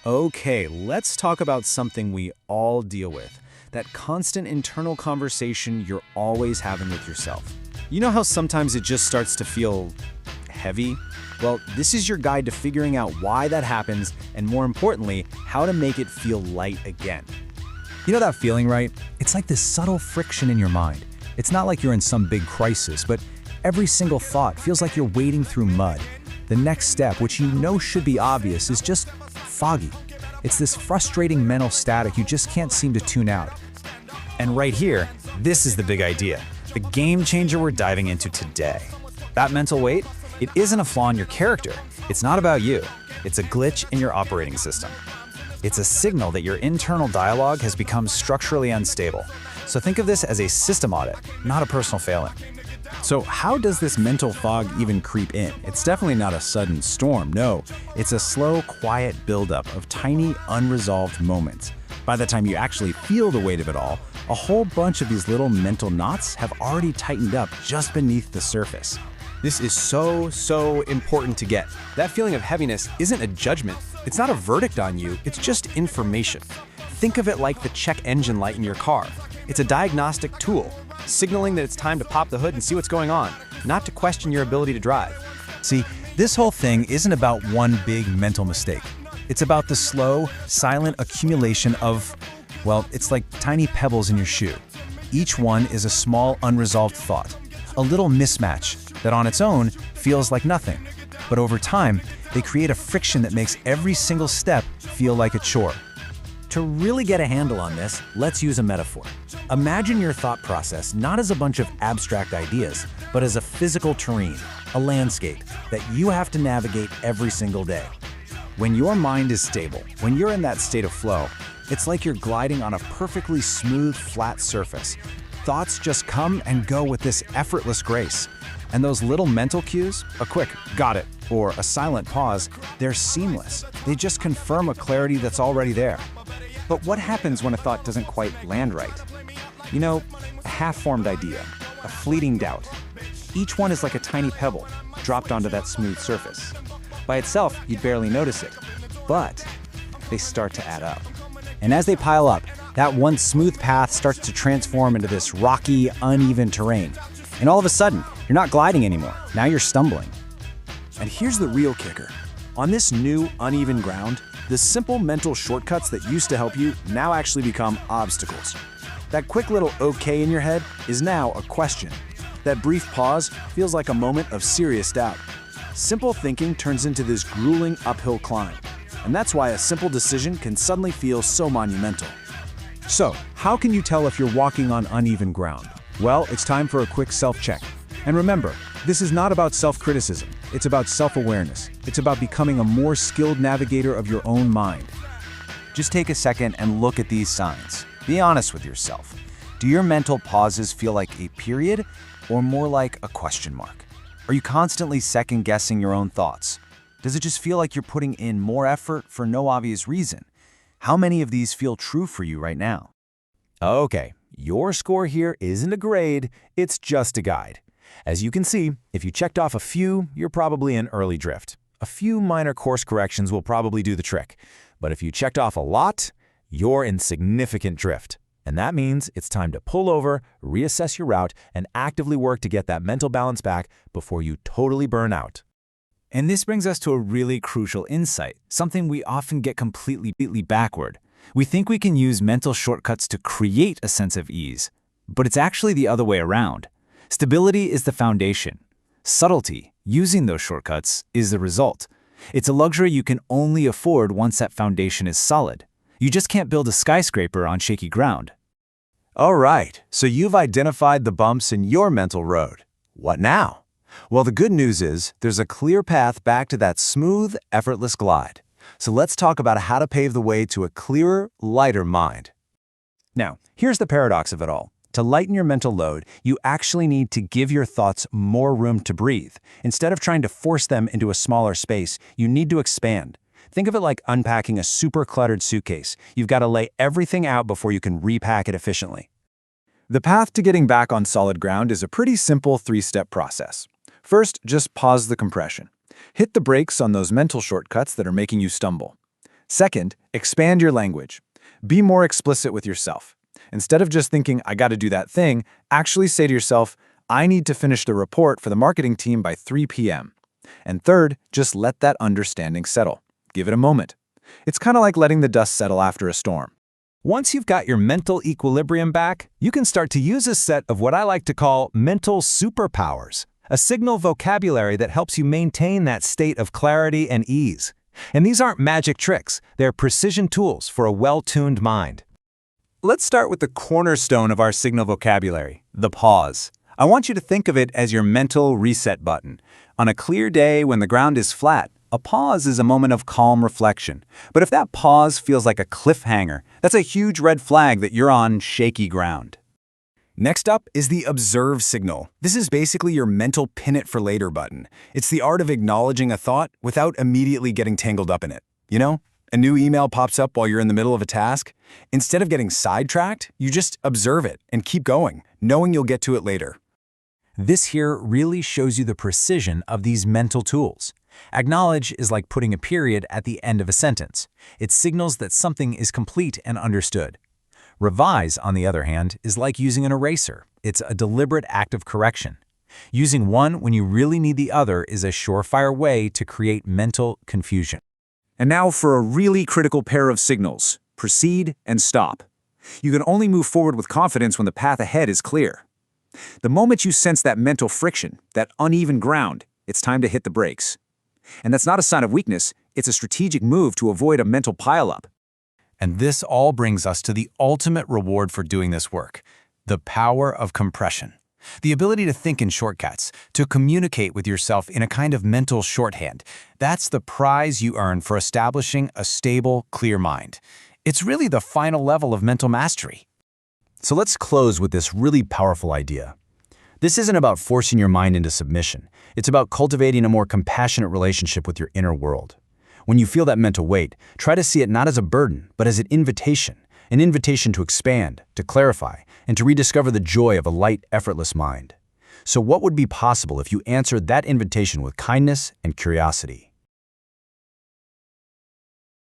Okay, let's talk about something we all deal with. That constant internal conversation you're always having with yourself. You know how sometimes it just starts to feel heavy? Well, this is your guide to figuring out why that happens and, more importantly, how to make it feel light again. You know that feeling, right? It's like this subtle friction in your mind. It's not like you're in some big crisis, but every single thought feels like you're wading through mud. The next step, which you know should be obvious, is just foggy. It's this frustrating mental static you just can't seem to tune out. And right here, this is the big idea, the game changer we're diving into today. That mental weight, it isn't a flaw in your character. It's not about you. It's a glitch in your operating system. It's a signal that your internal dialogue has become structurally unstable. So think of this as a system audit, not a personal failing. So how does this mental fog even creep in? It's definitely not a sudden storm, no. It's a slow, quiet buildup of tiny, unresolved moments. By the time you actually feel the weight of it all, a whole bunch of these little mental knots have already tightened up just beneath the surface. This is so important to get. That feeling of heaviness isn't a judgment. It's not a verdict on you, it's just information. Think of it like the check engine light in your car. It's a diagnostic tool, signaling that it's time to pop the hood and see what's going on, not to question your ability to drive. See, this whole thing isn't about one big mental mistake. It's about the slow, silent accumulation of, well, it's like tiny pebbles in your shoe. Each one is a small, unresolved thought, a little mismatch that on its own feels like nothing. But over time, they create a friction that makes every single step feel like a chore. To really get a handle on this, let's use a metaphor. Imagine your thought process not as a bunch of abstract ideas, but as a physical terrain, a landscape that you have to navigate every single day. When your mind is stable, when you're in that state of flow, it's like you're gliding on a perfectly smooth, flat surface. Thoughts just come and go with this effortless grace. And those little mental cues, a quick "got it" or a silent pause, they're seamless. They just confirm a clarity that's already there. But what happens when a thought doesn't quite land right? You know, a half-formed idea, a fleeting doubt. Each one is like a tiny pebble dropped onto that smooth surface. By itself, you'd barely notice it, but they start to add up. And as they pile up, that once smooth path starts to transform into this rocky, uneven terrain. And all of a sudden, you're not gliding anymore. Now you're stumbling. And here's the real kicker. On this new, uneven ground, the simple mental shortcuts that used to help you now actually become obstacles. That quick little okay in your head is now a question. That brief pause feels like a moment of serious doubt. Simple thinking turns into this grueling uphill climb. And that's why a simple decision can suddenly feel so monumental. So, how can you tell if you're walking on uneven ground? Well, it's time for a quick self-check. And remember, this is not about self-criticism. It's about self-awareness. It's about becoming a more skilled navigator of your own mind. Just take a second and look at these signs. Be honest with yourself. Do your mental pauses feel like a period or more like a question mark? Are you constantly second-guessing your own thoughts? Does it just feel like you're putting in more effort for no obvious reason? How many of these feel true for you right now? Okay, your score here isn't a grade, it's just a guide. As you can see, if you checked off a few, you're probably in early drift. A few minor course corrections will probably do the trick. But if you checked off a lot, you're in significant drift. And that means it's time to pull over, reassess your route, and actively work to get that mental balance back before you totally burn out. And this brings us to a really crucial insight, something we often get completely backward. We think we can use mental shortcuts to create a sense of ease, but it's actually the other way around. Stability is the foundation. Subtlety, using those shortcuts, is the result. It's a luxury you can only afford once that foundation is solid. You just can't build a skyscraper on shaky ground. All right, so you've identified the bumps in your mental road. What now? Well, the good news is there's a clear path back to that smooth, effortless glide. So let's talk about how to pave the way to a clearer, lighter mind. Now, here's the paradox of it all. To lighten your mental load, you actually need to give your thoughts more room to breathe. Instead of trying to force them into a smaller space, you need to expand. Think of it like unpacking a super cluttered suitcase. You've got to lay everything out before you can repack it efficiently. The path to getting back on solid ground is a pretty simple three-step process. First, just pause the compression. Hit the brakes on those mental shortcuts that are making you stumble. Second, expand your language. Be more explicit with yourself. Instead of just thinking, I gotta do that thing, actually say to yourself, I need to finish the report for the marketing team by 3 p.m. And third, just let that understanding settle. Give it a moment. It's kind of like letting the dust settle after a storm. Once you've got your mental equilibrium back, you can start to use a set of what I like to call mental superpowers, a signal vocabulary that helps you maintain that state of clarity and ease. And these aren't magic tricks, they're precision tools for a well-tuned mind. Let's start with the cornerstone of our signal vocabulary, the pause. I want you to think of it as your mental reset button. On a clear day when the ground is flat, a pause is a moment of calm reflection. But if that pause feels like a cliffhanger, that's a huge red flag that you're on shaky ground. Next up is the observe signal. This is basically your mental pin it for later button. It's the art of acknowledging a thought without immediately getting tangled up in it. You know, a new email pops up while you're in the middle of a task. Instead of getting sidetracked, you just observe it and keep going, knowing you'll get to it later. This here really shows you the precision of these mental tools. Acknowledge is like putting a period at the end of a sentence. It signals that something is complete and understood. Revise, on the other hand, is like using an eraser. It's a deliberate act of correction. Using one when you really need the other is a surefire way to create mental confusion. And now for a really critical pair of signals: proceed and stop. You can only move forward with confidence when the path ahead is clear. The moment you sense that mental friction, that uneven ground, it's time to hit the brakes. And that's not a sign of weakness, it's a strategic move to avoid a mental pileup. And this all brings us to the ultimate reward for doing this work, the power of compression. The ability to think in shortcuts, to communicate with yourself in a kind of mental shorthand. That's the prize you earn for establishing a stable, clear mind. It's really the final level of mental mastery. So let's close with this really powerful idea. This isn't about forcing your mind into submission. It's about cultivating a more compassionate relationship with your inner world. When you feel that mental weight, try to see it not as a burden, but as an invitation to expand, to clarify, and to rediscover the joy of a light, effortless mind. So what would be possible if you answered that invitation with kindness and curiosity?